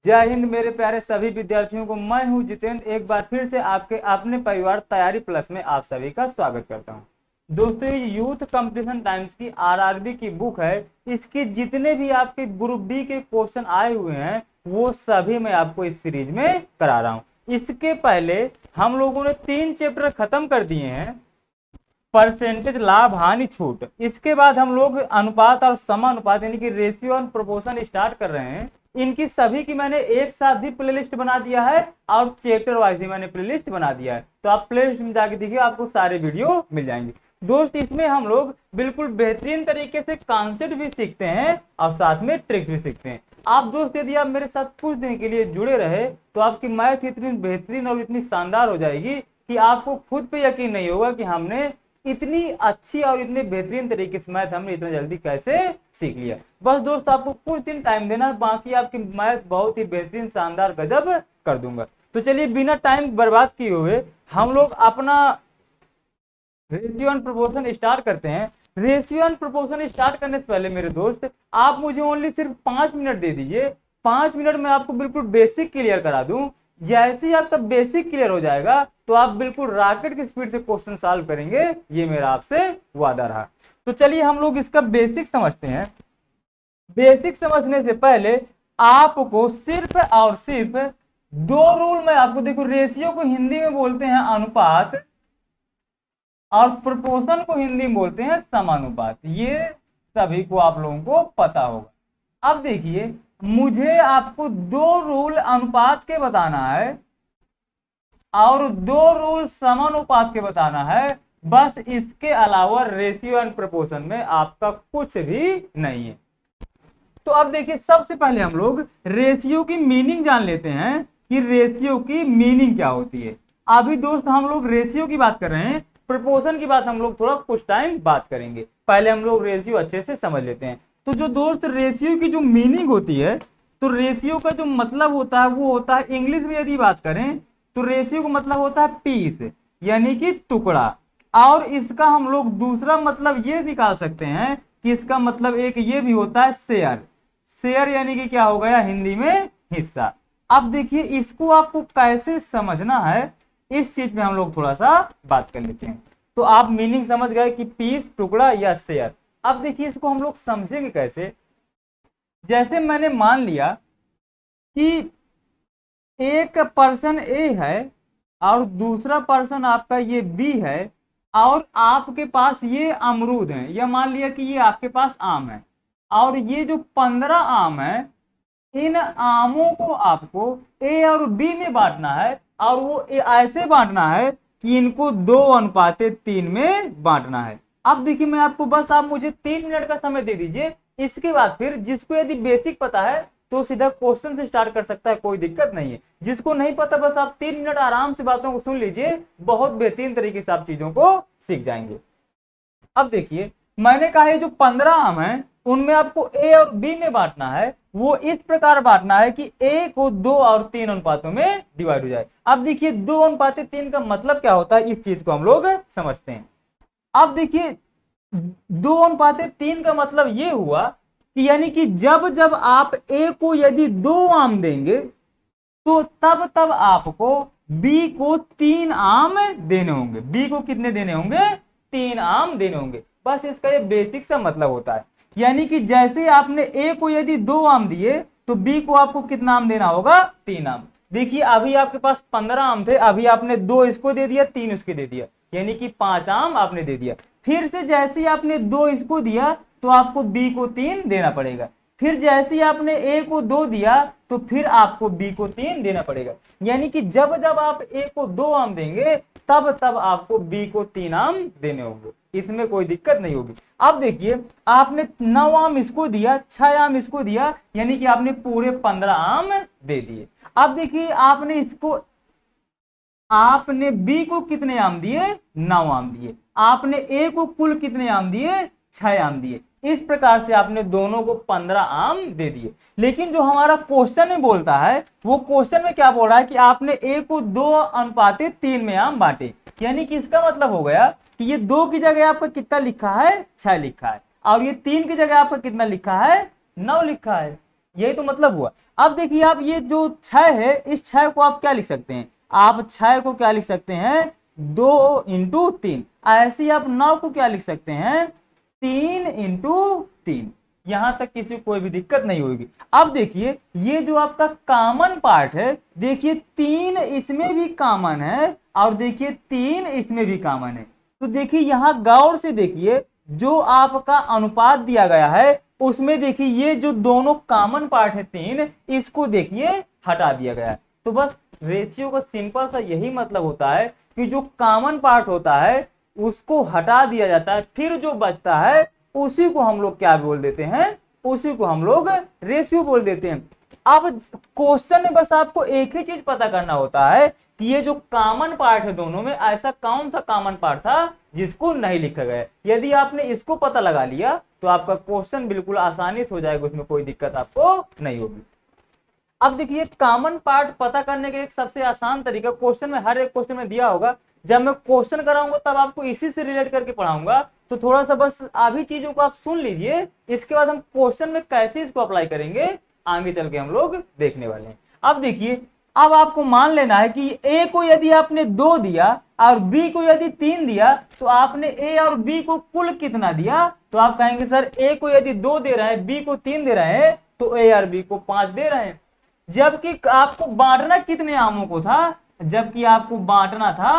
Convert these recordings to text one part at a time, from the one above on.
जय हिंद मेरे प्यारे सभी विद्यार्थियों को। मैं हूं जितेंद्र, एक बार फिर से आपके अपने परिवार तैयारी प्लस में आप सभी का स्वागत करता हूं। दोस्तों, ये यूथ कंपटीशन टाइम्स की आरआरबी की बुक है। इसके जितने भी आपके ग्रुप बी के क्वेश्चन आए हुए हैं वो सभी मैं आपको इस सीरीज में करा रहा हूं। इसके पहले हम लोगों ने 3 चैप्टर खत्म कर दिए हैं, परसेंटेज, लाभ, हानि, छूट। इसके बाद हम लोग अनुपात और समानुपात यानी कि रेशियो और प्रोपोर्शन स्टार्ट कर रहे हैं। इनकी सभी की मैंने एक साथ भी प्लेलिस्ट बना दिया है और चैप्टर वाइज भी मैंने प्लेलिस्ट बना दिया है, तो आप प्लेलिस्ट में जाके देखिए, आपको सारे वीडियो मिल जाएंगे। दोस्त, इसमें हम लोग बिल्कुल बेहतरीन तरीके से कॉन्सेप्ट भी सीखते हैं और साथ में ट्रिक्स भी सीखते हैं। आप दोस्त यदि आप मेरे साथ कुछ दिन के लिए जुड़े रहे तो आपकी मैथ इतनी बेहतरीन और इतनी शानदार हो जाएगी कि आपको खुद पे यकीन नहीं होगा कि हमने इतनी अच्छी और इतने बेहतरीन तरीके से मैथ हमने इतना जल्दी कैसे सीख लिया। बस दोस्त, आपको कुछ दिन टाइम देना, बाकी आपकी मैथ बहुत ही बेहतरीन शानदार गजब कर दूंगा। तो चलिए बिना टाइम बर्बाद किए हुए हम लोग अपना रेशियो एंड प्रोपोर्शन स्टार्ट करते हैं। रेशियो एंड प्रोपोर्शन स्टार्ट करने से पहले मेरे दोस्त, आप मुझे ओनली सिर्फ 5 मिनट दे दीजिए। 5 मिनट में आपको बिल्कुल बेसिक क्लियर करा दूं। जैसे ही आपका बेसिक क्लियर हो जाएगा तो आप बिल्कुल रॉकेट की स्पीड से क्वेश्चन सॉल्व करेंगे, ये मेरा आपसे वादा रहा। तो चलिए हम लोग इसका बेसिक समझते हैं। बेसिक समझने से पहले आपको सिर्फ और सिर्फ 2 रूल मैं आपको, देखो, रेशियो को हिंदी में बोलते हैं अनुपात और प्रोपोर्शन को हिंदी में बोलते हैं समानुपात। ये सभी को आप लोगों को पता होगा। अब देखिए, मुझे आपको 2 रूल अनुपात के बताना है और 2 रूल समानुपात के बताना है। बस इसके अलावा रेशियो एंड प्रोपोर्शन में आपका कुछ भी नहीं है। तो अब देखिए, सबसे पहले हम लोग रेशियो की मीनिंग जान लेते हैं कि रेशियो की मीनिंग क्या होती है। अभी दोस्त हम लोग रेशियो की बात कर रहे हैं, प्रोपोर्शन की बात हम लोग थोड़ा कुछ टाइम बात करेंगे। पहले हम लोग रेशियो अच्छे से समझ लेते हैं। तो जो दोस्त रेशियो की जो मीनिंग होती है, तो रेशियो का जो मतलब होता है वो होता है, इंग्लिश में यदि बात करें तो रेशियो का मतलब होता है पीस, यानी कि टुकड़ा। और इसका हम लोग दूसरा मतलब ये निकाल सकते हैं कि इसका मतलब एक ये भी होता है शेयर। शेयर यानी कि क्या हो गया हिंदी में हिस्सा। अब देखिए, इसको आपको कैसे समझना है इस चीज में हम लोग थोड़ा सा बात कर लेते हैं। तो आप मीनिंग समझ गए कि पीस, टुकड़ा या शेयर। अब देखिए, इसको हम लोग समझेंगे कैसे। जैसे मैंने मान लिया कि एक पर्सन ए है और दूसरा पर्सन आपका ये बी है और आपके पास ये अमरूद है, या मान लिया कि ये आपके पास आम है और ये जो 15 आम है, इन आमों को आपको ए और बी में बांटना है और वो ऐसे बांटना है कि इनको 2:3 में बांटना है। अब देखिए, मैं आपको बस, आप मुझे 3 मिनट का समय दे दीजिए। इसके बाद फिर जिसको यदि बेसिक पता है तो सीधा क्वेश्चन से स्टार्ट कर सकता है, कोई दिक्कत नहीं है। जिसको नहीं पता, बस आप 3 मिनट आराम से बातों को सुन लीजिए, बहुत बेहतरीन तरीके से आप चीजों को सीख जाएंगे। अब देखिए, मैंने कहा ये जो 15 आम है उनमें आपको ए और बी में बांटना है। वो इस प्रकार बांटना है कि ए को 2 और 3 अनुपातों में डिवाइड हो जाए। अब देखिए, 2:3 का मतलब क्या होता है, इस चीज को हम लोग समझते हैं। अब देखिए, 2:3 का मतलब ये हुआ कि यानी कि जब जब आप ए को यदि 2 आम देंगे तो तब तब आपको बी को 3 आम देने होंगे। बी को कितने देने होंगे? 3 आम देने होंगे। बस इसका ये बेसिक सा मतलब होता है। यानी कि जैसे आपने ए को यदि 2 आम दिए तो बी को आपको कितना आम देना होगा? 3 आम। देखिए, अभी आपके पास 15 आम थे, अभी आपने 2 इसको दे दिया, 3 उसको दे दिया, यानी कि 5 आम आपने दे दिया। फिर से जैसे ही आपने 2 इसको दिया तो आपको बी को 3 देना पड़ेगा। फिर जैसे ही आपने ए को 2 दिया तो फिर आपको बी को 3 देना पड़ेगा। यानी कि जब जब आप ए को 2 आम देंगे तब तब आपको बी को 3 आम देने होंगे। इसमें कोई दिक्कत नहीं होगी। अब देखिए, आपने 9 आम इसको दिया, 6 आम इसको दिया, यानी कि आपने पूरे 15 आम दे दिए। अब देखिए, आपने बी को कितने आम दिए? 9 आम दिए। आपने ए को कुल कितने आम दिए? 6 आम दिए। इस प्रकार से आपने दोनों को 15 आम दे दिए। लेकिन जो हमारा क्वेश्चन में बोलता है, वो क्वेश्चन में क्या बोल रहा है कि आपने ए को 2:3 में आम बांटे। यानी कि इसका मतलब हो गया कि ये 2 की जगह आपका कितना लिखा है? 6 लिखा है, और ये 3 की जगह आपका कितना लिखा है? 9 लिखा है। यही तो मतलब हुआ। अब देखिए आप ये जो 6 है, इस 6 को आप क्या लिख सकते हैं, आप 6 को क्या लिख सकते हैं, 2 इंटू 3। ऐसे ही आप 9 को क्या लिख सकते हैं, 3 इंटू 3। यहां तक किसी को कोई भी दिक्कत नहीं होगी। अब देखिए ये जो आपका कॉमन पार्ट है, देखिए 3 इसमें भी कॉमन है और देखिए 3 इसमें भी कॉमन है। तो देखिए यहां गौर से देखिए जो आपका अनुपात दिया गया है उसमें देखिए ये जो दोनों कॉमन पार्ट है 3, इसको देखिए हटा दिया गया है। तो बस रेशियो का सिंपल सा यही मतलब होता है कि जो कॉमन पार्ट होता है उसको हटा दिया जाता है, फिर जो बचता है उसी को हम लोग क्या बोल देते हैं, उसी को हम लोग रेशियो बोल देते हैं। अब क्वेश्चन में बस आपको एक ही चीज पता करना होता है कि ये जो कॉमन पार्ट है दोनों में, ऐसा कौन सा कॉमन पार्ट था जिसको नहीं लिखा गया। यदि आपने इसको पता लगा लिया तो आपका क्वेश्चन बिल्कुल आसानी से हो जाएगा, उसमें कोई दिक्कत आपको नहीं होगी। अब देखिए कॉमन पार्ट पता करने का एक सबसे आसान तरीका क्वेश्चन में, हर एक क्वेश्चन में दिया होगा। जब मैं क्वेश्चन कराऊंगा तब आपको इसी से रिलेट करके पढ़ाऊंगा, तो थोड़ा सा बस अभी चीजों को आप सुन लीजिए, इसके बाद हम क्वेश्चन में कैसे इसको अप्लाई करेंगे आगे चल के हम लोग देखने वाले हैं। अब देखिए अब आपको मान लेना है कि ए को यदि आपने 2 दिया और बी को यदि 3 दिया तो आपने ए और बी को कुल कितना दिया। तो आप कहेंगे सर ए को यदि 2 दे रहे हैं, बी को 3 दे रहे हैं, तो ए और बी को 5 दे रहे हैं। जबकि आपको बांटना कितने आमों को था, जबकि आपको बांटना था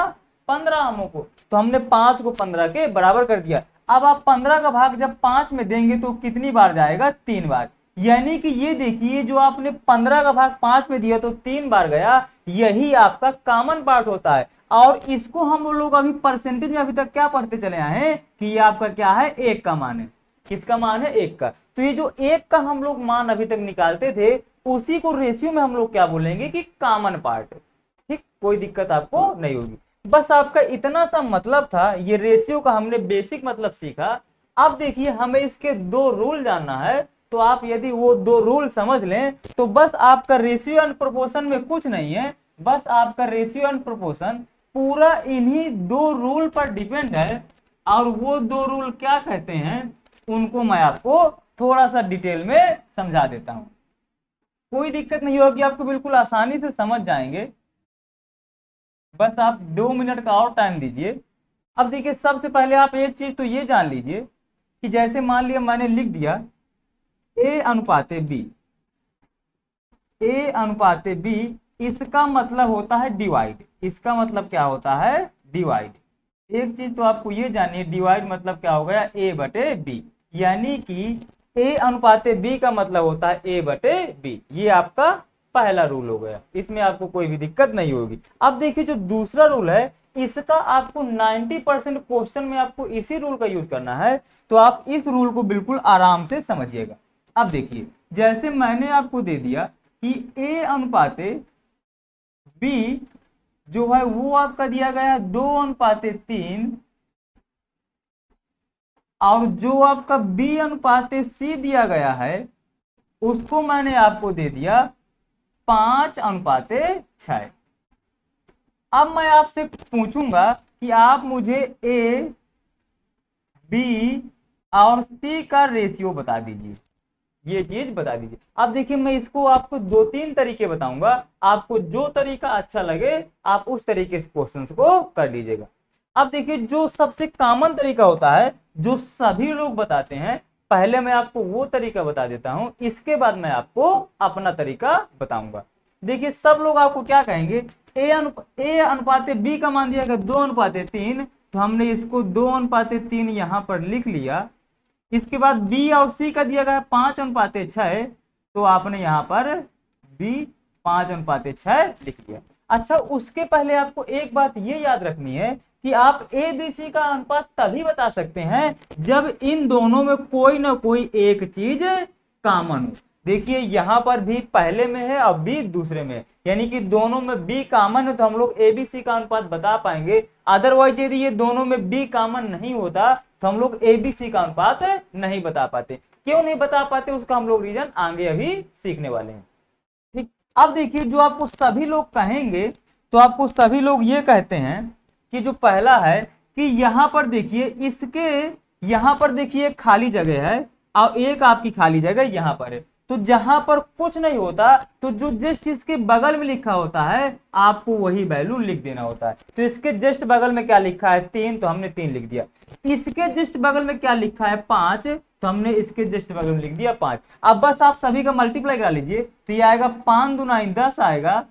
15 आमों को, तो हमने 5 को 15 के बराबर कर दिया। अब आप 15 का भाग जब 5 में देंगे तो कितनी बार जाएगा, 3 बार। यानी कि ये देखिए जो आपने 15 का भाग 5 में दिया तो 3 बार गया, यही आपका कॉमन पार्ट होता है। और इसको हम लोग अभी परसेंटेज में अभी तक क्या पढ़ते चले आए हैं कि ये आपका क्या है, 1 का मान है। किसका मान है, 1 का। तो ये जो 1 का हम लोग मान अभी तक निकालते थे उसी को रेशियो में हम लोग क्या बोलेंगे कि कॉमन पार्ट। ठीक, कोई दिक्कत आपको नहीं होगी। बस आपका इतना सा मतलब था, ये रेशियो का हमने बेसिक मतलब सीखा। अब देखिए हमें इसके 2 रूल जानना है, तो आप यदि वो 2 रूल समझ लें तो बस आपका रेशियो एंड प्रोपोर्शन में कुछ नहीं है, बस आपका रेशियो एंड प्रोपोर्शन पूरा इन्हीं 2 रूल पर डिपेंड है। और वो 2 रूल क्या कहते हैं उनको मैं आपको थोड़ा सा डिटेल में समझा देता हूं। कोई दिक्कत नहीं होगी, आपको बिल्कुल आसानी से समझ जाएंगे, बस आप 2 मिनट का और टाइम दीजिए। अब देखिए सबसे पहले आप एक चीज तो ये जान लीजिए कि जैसे मान लिया मैंने लिख दिया ए अनुपाते बी, ए अनुपाते बी, इसका मतलब होता है डिवाइड। इसका मतलब क्या होता है, डिवाइड। एक चीज तो आपको ये जानिए, डिवाइड मतलब क्या हो गया, ए बटे बी। यानी कि ए अनुपाते बी का मतलब होता है ए बटे बी। ये आपका पहला रूल हो गया, इसमें आपको कोई भी दिक्कत नहीं होगी। अब देखिए जो दूसरा रूल है, इसका आपको 90% क्वेश्चन में आपको इसी रूल का यूज करना है, तो आप इस रूल को बिल्कुल आराम से समझिएगा। अब देखिए जैसे मैंने आपको दे दिया कि ए अनुपाते बी जो है वो आपका दिया गया है 2 अनुपाते 3, और जो आपका बी अनुपाते सी दिया गया है उसको मैंने आपको दे दिया 5 अनुपाते 6। अब मैं आपसे पूछूंगा कि आप मुझे ए, बी और सी का रेशियो बता दीजिए, ये चीज बता दीजिए। अब देखिए मैं इसको आपको 2-3 तरीके बताऊंगा, आपको जो तरीका अच्छा लगे आप उस तरीके से क्वेश्चंस को कर लीजिएगा। अब देखिए जो सबसे कॉमन तरीका होता है जो सभी लोग बताते हैं, पहले मैं आपको वो तरीका बता देता हूं, इसके बाद मैं आपको अपना तरीका बताऊंगा। देखिए सब लोग आपको क्या कहेंगे, ए अनुपाते बी का मान दिया गया 2 अनुपाते 3, तो हमने इसको 2 अनुपाते 3 यहां पर लिख लिया। इसके बाद बी और सी का दिया गया 5 अनुपाते 6, तो आपने यहाँ पर बी 5 अनुपाते 6 लिख लिया। अच्छा उसके पहले आपको एक बात ये याद रखनी है कि आप ए बी सी का अनुपात तभी बता सकते हैं जब इन दोनों में कोई ना कोई एक चीज कॉमन हो। देखिए यहाँ पर भी पहले में है और बी दूसरे में, यानी कि दोनों में बी कॉमन है तो हम लोग ए बी सी का अनुपात बता पाएंगे। अदरवाइज यदि ये दोनों में बी कॉमन नहीं होता तो हम लोग ए बी सी का अनुपात नहीं बता पाते। क्यों नहीं बता पाते उसका हम लोग रीजन आगे अभी सीखने वाले हैं। ठीक, अब देखिए जो आपको सभी लोग कहेंगे, तो आपको सभी लोग ये कहते हैं कि जो पहला है कि यहाँ पर देखिए इसके यहाँ पर देखिए खाली जगह है और एक आपकी खाली जगह यहाँ पर है, तो जहां पर कुछ नहीं होता तो जो जस्ट इसके बगल में लिखा होता है आपको वही वैल्यू लिख देना होता है। तो इसके जस्ट बगल में क्या लिखा है 3, तो हमने 3 लिख दिया। इसके जस्ट बगल में क्या लिखा है 5, तो हमने इसके जस्ट बगल में लिख दिया 5। अब बस आप सभी का मल्टीप्लाई करा लीजिए, तो ये आएगा 5 दूना 10 आएगा,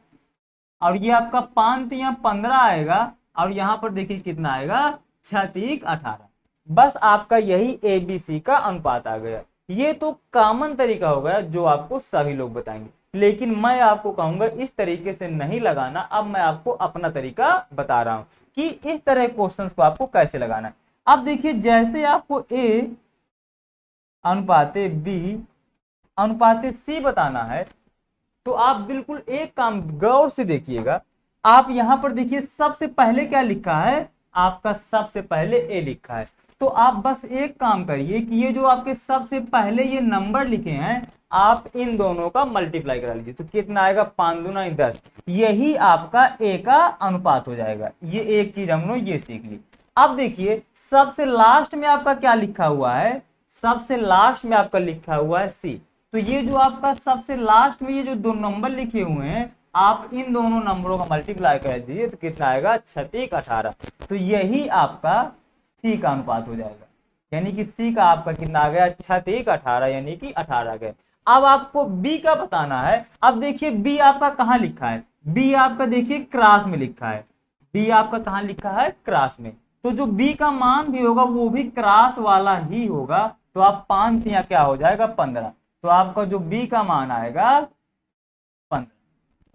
और ये आपका 5 3 15 आएगा, और यहां पर देखिए कितना आएगा 6 3 18। बस आपका यही ABC का अनुपात आ गया। ये तो कॉमन तरीका हो गया जो आपको सभी लोग बताएंगे, लेकिन मैं आपको कहूंगा इस तरीके से नहीं लगाना। अब मैं आपको अपना तरीका बता रहा हूं कि इस तरह क्वेश्चंस को आपको कैसे लगाना है। अब देखिए जैसे आपको A अनुपाते B अनुपाते C बताना है, तो आप बिल्कुल एक काम गौर से देखिएगा। आप यहां पर देखिए सबसे पहले क्या लिखा है, आपका सबसे पहले A लिखा है। तो आप बस एक काम करिए कि ये जो आपके सबसे पहले ये नंबर लिखे हैं आप इन दोनों का मल्टीप्लाई करा लीजिए, तो कितना आएगा 5 दूना 10। यही आपका A का अनुपात हो जाएगा। ये एक चीज हम लोग ये सीख ली। अब देखिए सबसे लास्ट में आपका क्या लिखा हुआ है, सबसे लास्ट में आपका लिखा हुआ है C। तो ये जो आपका सबसे लास्ट में ये जो 2 नंबर लिखे हुए हैं आप इन दोनों नंबरों का मल्टीप्लाई कर दीजिए, तो कितना आएगा 6 3 18। तो यही आपका C का अनुपात हो जाएगा, यानी कि C का आपका कितना आ गया 6 3 18, यानी कि 18 गए। अब आपको B का बताना है। अब देखिए B आपका कहाँ लिखा है, B आपका देखिए क्रॉस में लिखा है। B आपका कहाँ लिखा है, क्रॉस में। तो जो B का मान भी होगा वो भी क्रॉस वाला ही होगा। तो आप 5 3 क्या हो जाएगा 15, तो आपका जो B का मान आएगा 15।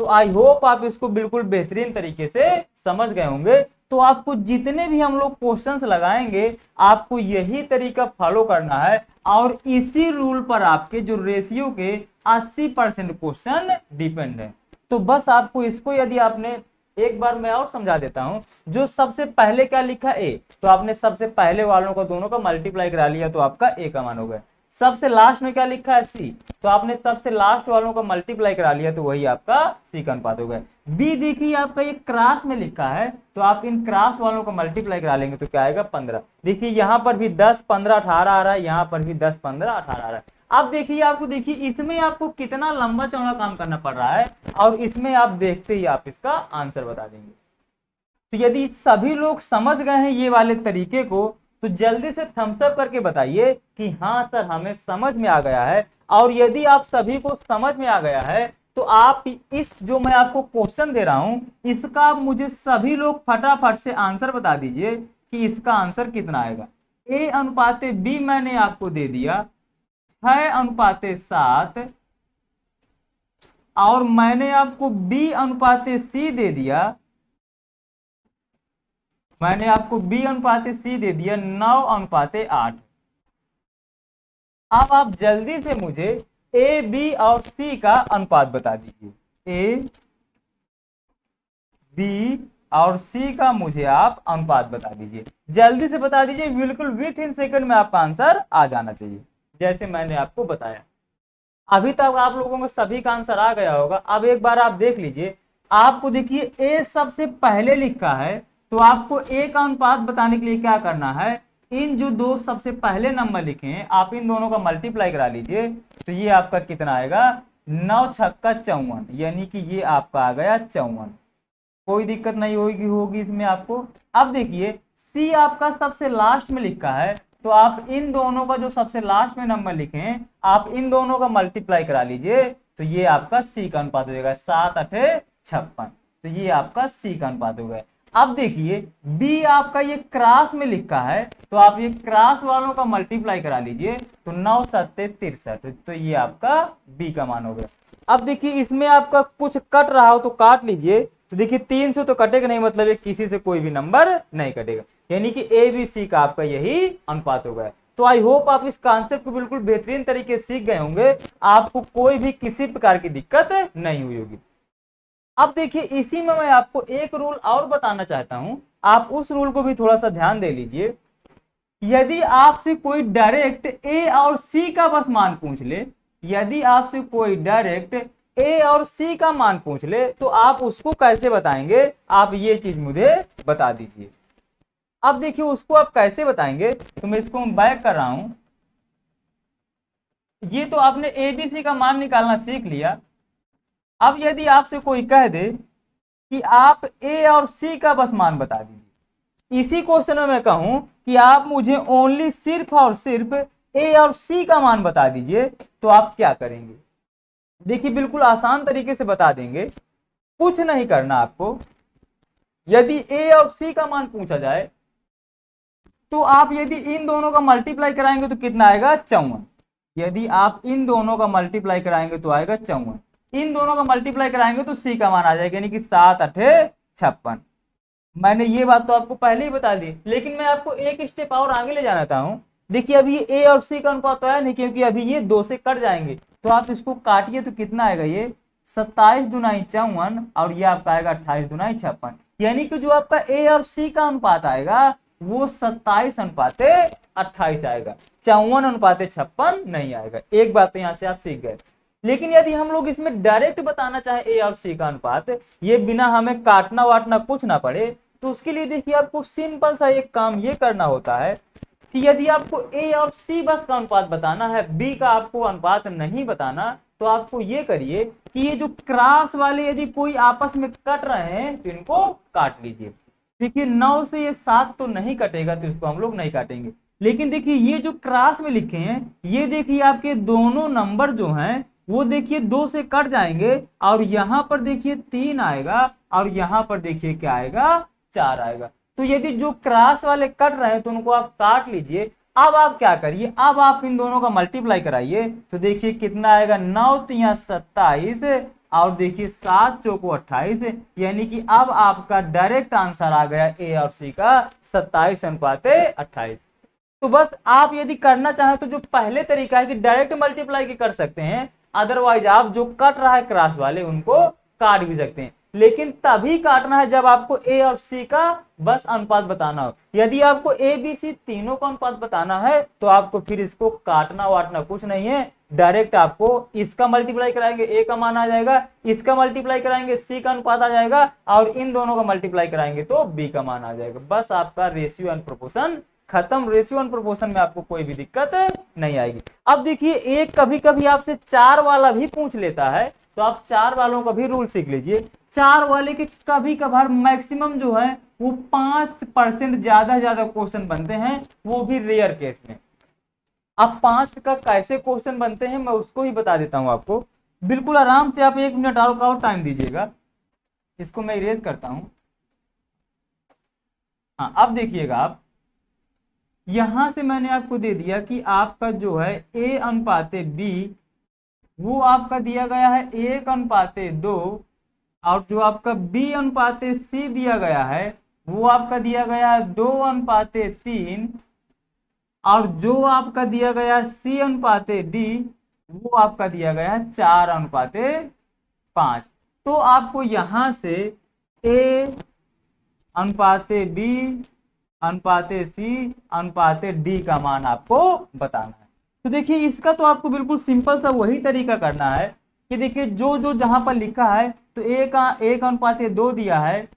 तो आई होप आप इसको बिल्कुल बेहतरीन तरीके से समझ गए होंगे। तो आपको जितने भी हम लोग क्वेश्चंस लगाएंगे आपको यही तरीका फॉलो करना है, और इसी रूल पर आपके जो रेशियो के 80% क्वेश्चन डिपेंड है। तो बस आपको इसको यदि आपने एक बार मैं और समझा देता हूं, जो सबसे पहले क्या लिखा A, तो आपने सबसे पहले वालों का दोनों का मल्टीप्लाई करा लिया तो आपका A का मान हो गया। सबसे लास्ट में क्या लिखा है C, तो आपने सबसे लास्ट वालों का मल्टीप्लाई करा लिया तो वही आपका C का अनुपात हो गया। B देखिए आपका ये क्रॉस में लिखा है, तो आप इन क्रॉस वालों का मल्टीप्लाई करा लेंगे तो क्या आएगा 15। देखिए यहाँ पर भी 10 15 18 आ रहा है, यहाँ पर भी 10 15 18 आ रहा है। अब देखिए आपको देखिए इसमें आपको कितना लंबा चौड़ा काम करना पड़ रहा है, और इसमें आप देखते ही आप इसका आंसर बता देंगे। तो यदि सभी लोग समझ गए हैं ये वाले तरीके को, तो जल्दी से थम्स अप करके बताइए कि हाँ सर हमें समझ में आ गया है। और यदि आप सभी को समझ में आ गया है तो आप इस जो मैं आपको क्वेश्चन दे रहा हूं इसका आप मुझे सभी लोग फटाफट से आंसर बता दीजिए कि इसका आंसर कितना आएगा। A अनुपाते B मैंने आपको दे दिया 6 अनुपाते 7, और मैंने आपको B अनुपाते C दे दिया, मैंने आपको B अनुपाते C दे दिया 9 अनुपाते 8। अब आप जल्दी से मुझे A, B और C का अनुपात बता दीजिए। A, B और C का मुझे आप अनुपात बता दीजिए, जल्दी से बता दीजिए, बिल्कुल विथ इन सेकंड में आपका आंसर आ जाना चाहिए जैसे मैंने आपको बताया। अभी तक आप लोगों को सभी का आंसर आ गया होगा। अब एक बार आप देख लीजिए, आपको देखिए A सबसे पहले लिखा है, तो आपको A का अनुपात बताने के लिए क्या करना है, इन जो 2 सबसे पहले नंबर लिखे हैं आप इन दोनों का मल्टीप्लाई करा लीजिए, तो ये आपका कितना आएगा 9 छक्का 54, यानी कि ये आपका आ गया 54। कोई दिक्कत नहीं होगी इसमें आपको। अब देखिए C आपका सबसे लास्ट में लिखा है, तो आप इन दोनों का जो सबसे लास्ट में नंबर लिखे हैं आप इन दोनों का मल्टीप्लाई करा लीजिए, तो ये आपका C का अनुपात हो जाएगा 7 8 56, तो ये आपका C का अनुपात हो गया। अब देखिए B आपका ये क्रॉस में लिखा है, तो आप ये क्रॉस वालों का मल्टीप्लाई करा लीजिए, तो 9 7 63, तो ये आपका B का मान हो गया। अब देखिए इसमें आपका कुछ कट रहा हो तो काट लीजिए, तो देखिए 3 से तो कटेगा नहीं, मतलब ये किसी से कोई भी नंबर नहीं कटेगा, यानी कि ABC का आपका यही अनुपात हो गया। तो आई होप आप इस कॉन्सेप्ट को बिल्कुल बेहतरीन तरीके से सीख गए होंगे, आपको कोई भी किसी प्रकार की दिक्कत नहीं हुई होगी। अब देखिए इसी में मैं आपको एक रूल और बताना चाहता हूं, आप उस रूल को भी थोड़ा सा ध्यान दे लीजिए। यदि आपसे कोई डायरेक्ट A और C का बस मान पूछ ले, यदि आपसे कोई डायरेक्ट A और C का मान पूछ ले तो आप उसको कैसे बताएंगे, आप ये चीज मुझे बता दीजिए। अब देखिए उसको आप कैसे बताएंगे, तो मैं इसको बैक कर रहा हूं, ये तो आपने एबीसी का मान निकालना सीख लिया। अब यदि आपसे कोई कह दे कि आप ए और सी का बस मान बता दीजिए, इसी क्वेश्चन में मैं कहूं कि आप मुझे ओनली सिर्फ और सिर्फ ए और सी का मान बता दीजिए, तो आप क्या करेंगे? देखिए बिल्कुल आसान तरीके से बता देंगे, कुछ नहीं करना आपको। यदि ए और सी का मान पूछा जाए तो आप यदि इन दोनों का मल्टीप्लाई कराएंगे तो कितना आएगा? 54। यदि आप इन दोनों का मल्टीप्लाई कराएंगे तो आएगा 54। इन दोनों का मल्टीप्लाई कराएंगे तो सी का मान आ जाएगा, यानी कि 7 8 56। मैंने ये बात तो आपको पहले ही बता दी, लेकिन मैं आपको एक स्टेप और आगे ले जाना चाहता हूँ। देखिए अभी ये ए और सी का अनुपात तो आया नहीं, क्योंकि अभी ये 2 से कट जाएंगे, तो आप इसको काटिए तो कितना आएगा? ये 27 दूनी 54 और ये आपका आएगा 28 दूनी 56। यानी कि जो आपका ए और सी का अनुपात आएगा वो 27:28 आएगा, 54:56 नहीं आएगा। एक बात तो यहाँ से आप सीख गए। लेकिन यदि हम लोग इसमें डायरेक्ट बताना चाहे ए और सी का अनुपात, ये बिना हमें काटना वाटना कुछ ना पड़े, तो उसके लिए देखिए आपको सिंपल सा एक काम ये करना होता है कि यदि आपको ए और सी बस का अनुपात बताना है, बी का आपको अनुपात नहीं बताना, तो आपको ये करिए कि ये जो क्रॉस वाले यदि कोई आपस में कट रहे हैं तो इनको काट लीजिए। देखिए 9 से ये 7 तो नहीं कटेगा, तो इसको हम लोग नहीं काटेंगे। लेकिन देखिए ये जो क्रॉस में लिखे हैं, ये देखिए आपके दोनों नंबर जो हैं वो देखिए 2 से कट जाएंगे, और यहां पर देखिए 3 आएगा, और यहां पर देखिए क्या आएगा? 4 आएगा। तो यदि जो क्रॉस वाले कट रहे हैं तो उनको आप काट लीजिए। अब आप क्या करिए, अब आप इन दोनों का मल्टीप्लाई कराइए, तो देखिए कितना आएगा? 9 3 27 और देखिए 7 चौको 28, यानी कि अब आपका डायरेक्ट आंसर आ गया ए और सी का 27:28। तो बस आप यदि करना चाहें तो जो पहले तरीका है कि डायरेक्ट मल्टीप्लाई के कर सकते हैं, अदरवाइज आप जो कट रहा है क्रॉस वाले उनको काट भी सकते हैं। लेकिन तभी काटना है जब आपको ए और सी का बस अनुपात बताना हो। यदि आपको ए बी सी तीनों का अनुपात बताना है तो आपको फिर इसको काटना वाटना कुछ नहीं है, डायरेक्ट आपको इसका मल्टीप्लाई कराएंगे ए का मान आ जाएगा, इसका मल्टीप्लाई कराएंगे सी का अनुपात आ जाएगा, और इन दोनों का मल्टीप्लाई कराएंगे तो बी का मान आ जाएगा। बस आपका रेशियो एंड प्रोपोर्शन खत्म। रेशियो एंड प्रोपोर्शन में आपको कोई भी दिक्कत नहीं आएगी। अब देखिए एक कभी कभी आपसे 4 वाला भी पूछ लेता है, तो आप 4 वालों का भी रूल सीख लीजिए। 4 वाले के कभी कभार मैक्सिमम जो है वो 5% ज्यादा क्वेश्चन बनते हैं, वो भी रेयर केस में। अब 5 का कैसे क्वेश्चन बनते हैं मैं उसको ही बता देता हूं आपको, बिल्कुल आराम से। आप 1 मिनट और टाइम दीजिएगा, इसको मैं इरेज करता हूं। हाँ अब देखिएगा आप, यहां से मैंने आपको दे दिया कि आपका जो है ए अनुपाते बी वो आपका दिया गया है 1:2, और जो आपका बी अनुपाते सी दिया गया है वो आपका दिया गया है 2:3, और जो आपका दिया गया है सी अनुपाते डी वो आपका दिया गया है 4:5। तो आपको यहां से ए अनुपाते बी अनुपाते सी अनुपाते डी का मान आपको बताना है। तो देखिए इसका तो आपको बिल्कुल सिंपल सा वही तरीका करना है कि देखिए जो जो जहां पर लिखा है, तो ए का 1:2 दिया है,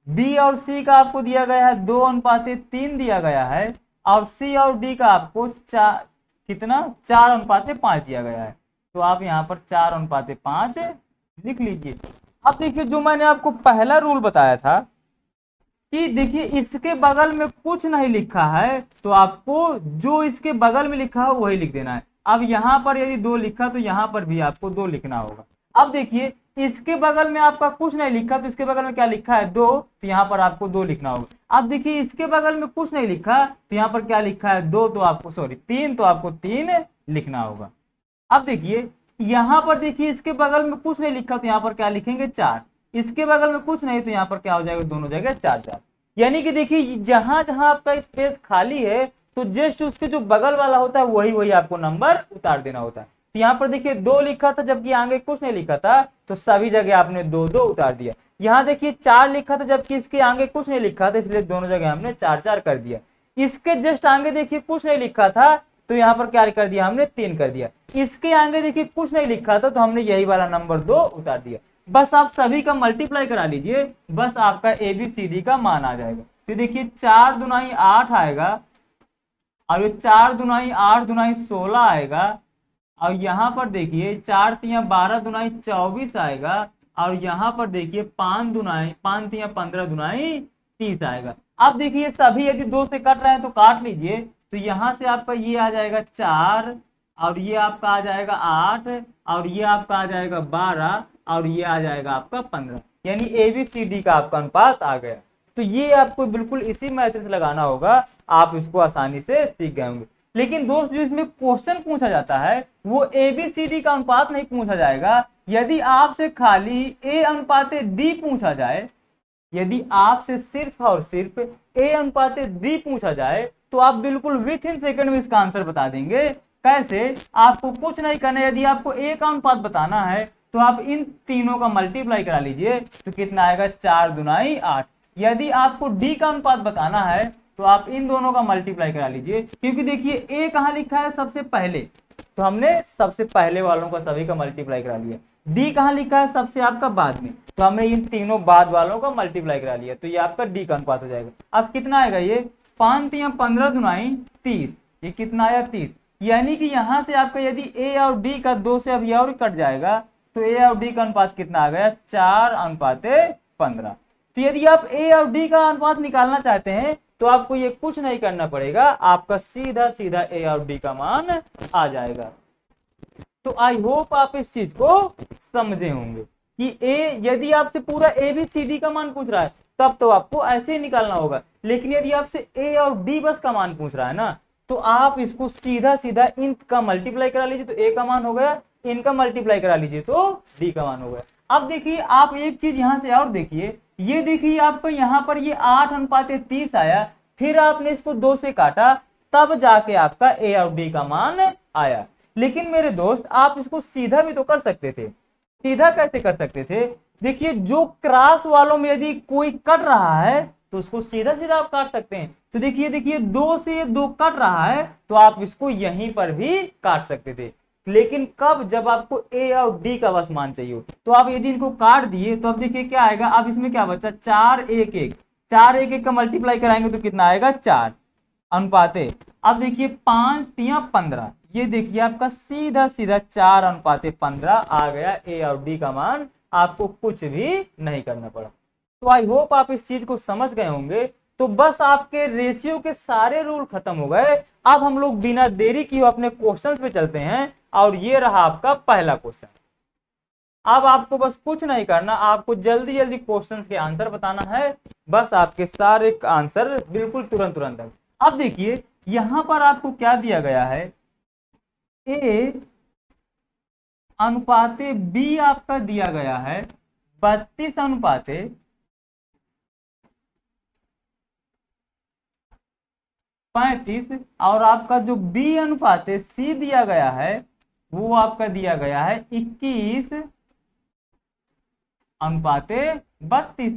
बी और सी का आपको दिया गया है 2:3 दिया गया है, और सी और डी का आपको 4:5 दिया गया है। तो आप यहाँ पर 4:5 लिख लीजिए। अब देखिए जो मैंने आपको पहला रूल बताया था कि देखिए इसके बगल में कुछ नहीं लिखा है, तो आपको जो इसके बगल में लिखा है वही लिख देना है। अब यहाँ पर यदि 2 लिखा तो यहाँ पर भी आपको 2 लिखना होगा। अब देखिए इसके बगल में आपका कुछ नहीं लिखा, तो इसके बगल में क्या लिखा है? 2, तो यहाँ पर आपको 2 लिखना होगा। अब देखिए इसके बगल में कुछ नहीं लिखा, तो यहाँ पर क्या लिखा है? 2, तो आपको 3, तो आपको 3 लिखना होगा। अब देखिए यहाँ पर देखिए इसके बगल में कुछ नहीं लिखा, तो यहाँ पर क्या लिखेंगे? 4। इसके बगल में कुछ नहीं, तो यहाँ पर क्या हो जाएगा? दोनों जगह 4 4। यानी कि देखिए जहां जहां आपका स्पेस खाली है, तो जस्ट उसके जो बगल वाला होता है वही आपको नंबर उतार देना होता है। तो यहाँ पर देखिए 2 लिखा था जबकि आगे कुछ नहीं लिखा था, तो सभी जगह आपने 2 2 उतार दिया। यहाँ देखिए 4 लिखा था जबकि इसके आगे कुछ नहीं लिखा था, इसलिए दोनों जगह हमने 4 4 कर दिया। इसके जस्ट आगे देखिए कुछ नहीं लिखा था, तो यहाँ पर क्या कर दिया? हमने 3 कर दिया। इसके आगे देखिए कुछ नहीं लिखा था, तो हमने यही वाला नंबर 2 उतार दिया। बस आप सभी का मल्टीप्लाई करा लीजिए, बस आपका ABCD का मान आ जाएगा। तो देखिए 4 दूनी 8 आएगा, और ये 4 दूनी 8 दूनी 16 आएगा, और यहाँ पर देखिए 4 तिया 12 दुनाई 24 आएगा, और यहाँ पर देखिए 5 तिया 15 दुनाई 30 आएगा। अब देखिए सभी यदि 2 से कट रहे हैं तो काट लीजिए, तो यहाँ से आपका ये आ जाएगा 4, और ये आपका आ जाएगा 8, और ये आपका आ जाएगा 12, और ये आ जाएगा आपका 15, यानी ABCD का आपका अनुपात आ गया। तो ये आपको बिल्कुल इसी मैथड से लगाना होगा, आप इसको आसानी से सीख गए होंगे। लेकिन दोस्त जो इसमें क्वेश्चन पूछा जाता है वो ABCD का अनुपात नहीं पूछा जाएगा। यदि आपसे खाली A अनुपात D पूछा जाए, यदि आपसे सिर्फ और सिर्फ A अनुपात D पूछा जाए, तो आप बिल्कुल विथ इन सेकंड में इसका आंसर बता देंगे। कैसे? आपको कुछ नहीं करना। यदि आपको A का अनुपात बताना है तो आप इन तीनों का मल्टीप्लाई करा लीजिए, तो कितना आएगा 4 दुनाई 8। यदि आपको D का अनुपात बताना है तो आप इन दोनों का मल्टीप्लाई करा लीजिए, क्योंकि देखिए A कहाँ लिखा है सबसे पहले, तो हमने सबसे पहले वालों का सभी का मल्टीप्लाई करा लिया। D कहाँ लिखा है सबसे आपका बाद में, तो हमने इन तीनों बाद वालों का मल्टीप्लाई करा लिया, तो ये आपका D का अनुपात हो जाएगा। अब कितना आएगा ये 5 तिया 15 दुनाई 30, ये कितना आया 30। यानी कि यहाँ से आपका यदि A और D का 2 से अब ये और कट जाएगा, तो A और D का अनुपात कितना आ गया 4 अनुपात 15। तो यदि आप A और D का अनुपात निकालना चाहते हैं तो आपको ये कुछ नहीं करना पड़ेगा, आपका सीधा सीधा A और D का मान आ जाएगा। तो आई होप आप इस चीज को समझे होंगे कि A, यदि आपसे पूरा ABCD का मान पूछ रहा है तब तो आपको ऐसे ही निकालना होगा, लेकिन यदि आपसे A और D बस का मान पूछ रहा है ना, तो आप इसको सीधा सीधा इन का मल्टीप्लाई करा लीजिए, तो A का मान हो गया, इनका मल्टीप्लाई करा लीजिए तो D का मान हो गया। अब देखिए आप एक चीज यहाँ से और देखिए, ये देखिए आपको यहाँ पर ये 8 अनुपात 30 आया, फिर आपने इसको 2 से काटा, तब जाके आपका A और D का मान आया। लेकिन मेरे दोस्त आप इसको सीधा भी तो कर सकते थे। सीधा कैसे कर सकते थे? देखिए जो क्रॉस वालों में यदि कोई कट रहा है तो उसको सीधा सीधा आप काट सकते हैं। तो देखिए 2 से 2 कट रहा है तो आप इसको यहीं पर भी काट सकते थे, लेकिन कब? जब आपको A और D का बस मान चाहिए। तो आप यदि इनको काट दिए तो अब देखिए क्या आएगा, अब इसमें क्या बचा 4 1 1, 4 1 1 का मल्टीप्लाई कराएंगे तो कितना आएगा 4 अनुपात। अब देखिए 5 तिया 15, ये देखिए आपका सीधा सीधा 4 अनुपात 15 आ गया A और D का मान, आपको कुछ भी नहीं करना पड़ा। तो आई होप आप इस चीज को समझ गए होंगे। तो बस आपके रेशियो के सारे रूल खत्म हो गए। अब हम लोग बिना देरी किए अपने क्वेश्चंस पे चलते हैं, और ये रहा आपका पहला क्वेश्चन। अब आपको बस कुछ नहीं करना, आपको जल्दी जल्दी क्वेश्चंस के आंसर बताना है, बस आपके सारे आंसर बिल्कुल तुरंत तुरंत है। अब देखिए यहां पर आपको क्या दिया गया है, A अनुपात B आपका दिया गया है 32 अनुपात 35, और आपका जो B अनुपात C दिया गया है वो आपका दिया गया है 21 अनुपात 32,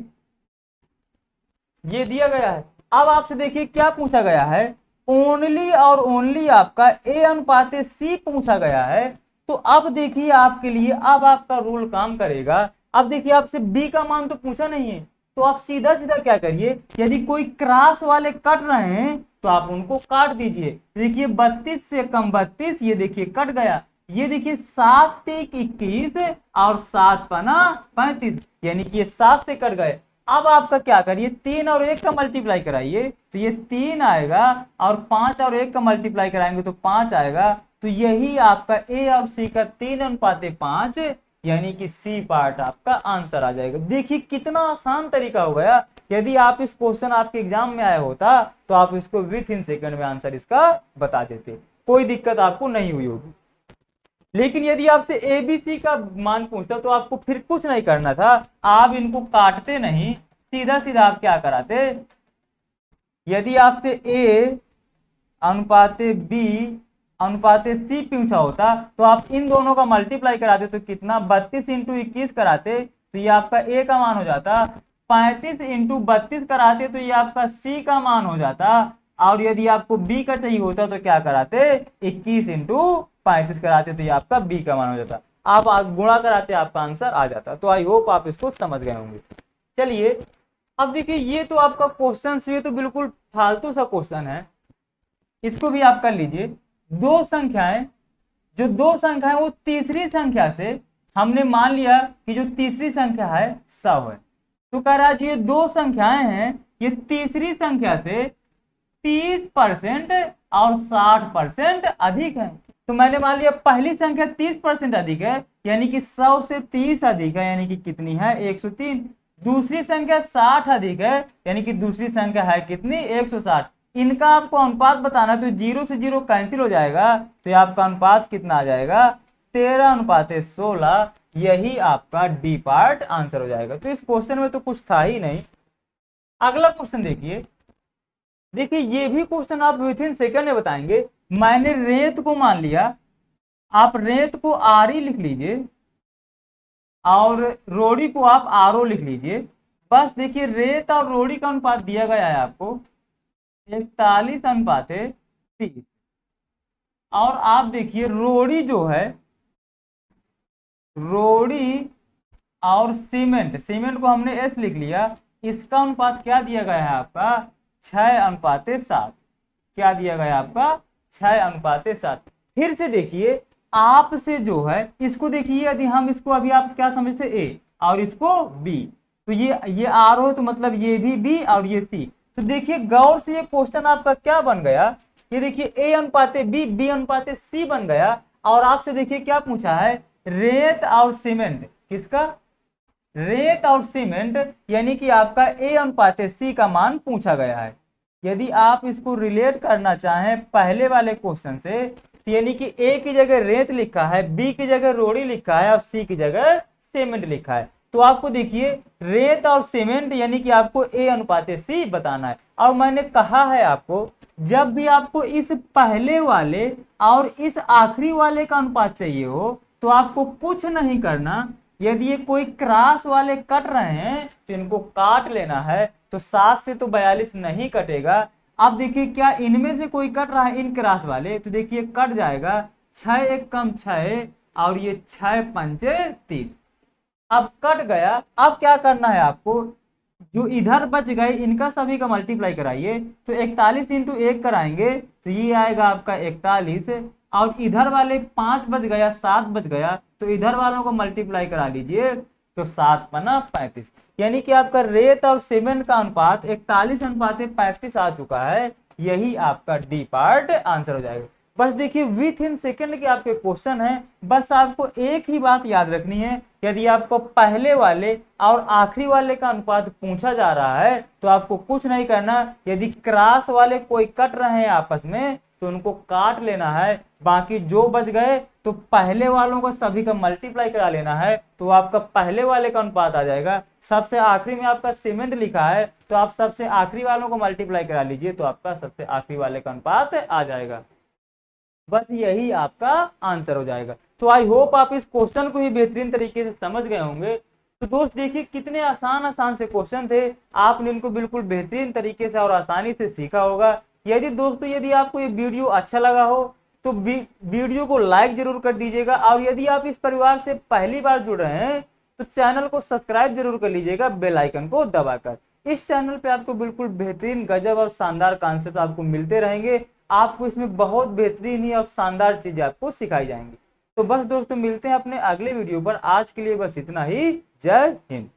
ये दिया गया है। अब आपसे देखिए क्या पूछा गया है, ओनली और ओनली आपका A अनुपात C पूछा गया है। तो अब देखिए आपके लिए अब आपका रूल काम करेगा। अब देखिए आपसे B का मान तो पूछा नहीं है, तो आप सीधा सीधा क्या करिए, यदि कोई क्रॉस वाले कट रहे हैं तो आप उनको काट दीजिए। देखिए 32 से कम 32, ये देखिए कट गया। ये देखिए 7 तिक 21 और 7 पना 35, यानी कि ये 7 से कट गए। अब आपका क्या करिए, 3 और 1 का मल्टीप्लाई कराइए तो ये 3 आएगा, और 5 और 1 का मल्टीप्लाई कराएंगे तो 5 आएगा। तो यही आपका A और C का 3 अनुपात 5, यानी कि C पार्ट आपका आंसर आ जाएगा। देखिए कितना आसान तरीका हो गया। यदि आप इस क्वेश्चन आपके एग्जाम में आया होता तो आप इसको विथ इन सेकंड में आंसर इसका बता देते, कोई दिक्कत आपको नहीं हुई होगी। लेकिन यदि आपसे ABC का मान पूछता तो आपको फिर कुछ नहीं करना था, आप इनको काटते नहीं, सीधा सीधा आप क्या कराते, यदि आपसे A अनुपात B अनुपात C पूछा होता तो आप इन दोनों का मल्टीप्लाई कराते, तो कितना 32 इंटू 21 कराते तो ये आपका A का मान हो जाता, 35 इंटू 32 कराते तो ये आपका C का मान हो जाता, और यदि आपको B का चाहिए होता तो क्या कराते 21 इंटू 35 कराते तो ये आपका B का मान हो जाता। आप गुणा कराते आपका आंसर आ जाता। तो आई होप आप इसको समझ गए होंगे। चलिए अब देखिए ये तो आपका क्वेश्चन, ये तो बिल्कुल फालतू सा क्वेश्चन है, इसको भी आप कर लीजिए। दो संख्याएं जो दो संख्या है वो तीसरी संख्या से, हमने मान लिया कि जो तीसरी संख्या है 100 है, तो कह रहा है जो ये दो संख्याएं हैं ये तीसरी संख्या से 30% और 60% अधिक है। तो मैंने मान लिया पहली संख्या 30% अधिक है, यानी कि 100 से 30 अधिक है, यानी कि कितनी है 103। दूसरी संख्या 60 अधिक है, यानी कि दूसरी संख्या है कितनी 160। इनका आपको अनुपात बताना, तो 0 से 0 कैंसिल हो जाएगा, तो ये आपका अनुपात कितना आ जाएगा 13:16। यही आपका डी पार्ट आंसर हो जाएगा। तो इस क्वेश्चन में तो कुछ था ही नहीं। अगला क्वेश्चन देखिए, देखिए ये भी क्वेश्चन आप विथ इन सेकंड में बताएंगे। मैंने रेत को मान लिया, आप रेत को आर लिख लीजिए और रोड़ी को आप आर लिख लीजिए। बस देखिए रेत और रोड़ी का अनुपात दिया गया है आपको 41:30। और आप देखिए रोड़ी जो है, रोड़ी और सीमेंट, सीमेंट को हमने एस लिख लिया, इसका अनुपात क्या दिया गया है आपका 6:7। क्या दिया गया आपका 6:7। फिर से देखिए आपसे जो है इसको देखिए, यदि हम इसको अभी आप क्या समझते ए और इसको बी, तो ये आर हो तो मतलब ये भी बी और ये सी। तो देखिए गौर से ये क्वेश्चन आपका क्या बन गया, ये देखिए ए अनुपाते बी, बी अनुपाते सी बन गया। और आपसे देखिए क्या पूछा है, रेत और सीमेंट, किसका रेत और सीमेंट, यानी कि आपका ए अनुपाते सी का मान पूछा गया है। यदि आप इसको रिलेट करना चाहें पहले वाले क्वेश्चन से, तो यानी कि ए की जगह रेत लिखा है, बी की जगह रोड़ी लिखा है और सी की जगह सीमेंट लिखा है। तो आपको देखिए रेत और सीमेंट यानी कि आपको ए अनुपाते सी बताना है। और मैंने कहा है आपको, जब भी आपको इस पहले वाले और इस आखिरी वाले का अनुपात चाहिए हो तो आपको कुछ नहीं करना, यदि ये कोई क्रॉस वाले कट रहे हैं तो इनको काट लेना है। तो 7 से तो 42 नहीं कटेगा। अब देखिए क्या इनमें से कोई कट रहा है, इन क्रॉस वाले, तो देखिए कट जाएगा 6 1 कम 6 और ये 6 5 30। अब कट गया। अब क्या करना है आपको, जो इधर बच गए इनका सभी का मल्टीप्लाई कराइए। तो 41 × 1 कराएंगे तो ये आएगा आपका 41, और इधर वाले 5 बच गया 7 बच गया, तो इधर वालों को मल्टीप्लाई करा लीजिए तो 7 पना 35। यानी कि आपका रेत और सीमेंट का अनुपात 41:35 आ चुका है। यही आपका डी पार्ट आंसर हो जाएगा। बस देखिए विथ इन सेकंड के आपके क्वेश्चन है, बस आपको एक ही बात याद रखनी है, यदि आपको पहले वाले और आखिरी वाले का अनुपात पूछा जा रहा है तो आपको कुछ नहीं करना। यदि क्रॉस वाले कोई कट रहे हैं आपस में तो उनको काट लेना है, बाकी जो बच गए तो पहले वालों का सभी का मल्टीप्लाई करा लेना है, तो आपका पहले वाले का अनुपात आ जाएगा। सबसे आखिरी में आपका सीमेंट लिखा है तो आप सबसे आखिरी वालों को मल्टीप्लाई करा लीजिए तो आपका सबसे आखिरी वाले का अनुपात आ जाएगा। बस यही आपका आंसर हो जाएगा। तो आई होप आप इस क्वेश्चन को ही बेहतरीन तरीके से समझ गए होंगे। तो दोस्त देखिए कितने आसान से क्वेश्चन थे, आपने इनको बिल्कुल बेहतरीन तरीके से और आसानी से सीखा होगा। यदि दोस्तों यदि आपको ये वीडियो अच्छा लगा हो तो वीडियो को लाइक जरूर कर दीजिएगा, और यदि आप इस परिवार से पहली बार जुड़ रहे हैं तो चैनल को सब्सक्राइब जरूर कर लीजिएगा बेल आइकन को दबाकर। इस चैनल पे आपको बिल्कुल बेहतरीन गजब और शानदार कॉन्सेप्ट आपको मिलते रहेंगे। आपको इसमें बहुत बेहतरीन ही और शानदार चीजें आपको सिखाई जाएंगी। तो बस दोस्तों मिलते हैं अपने अगले वीडियो पर। आज के लिए बस इतना ही। जय हिंद।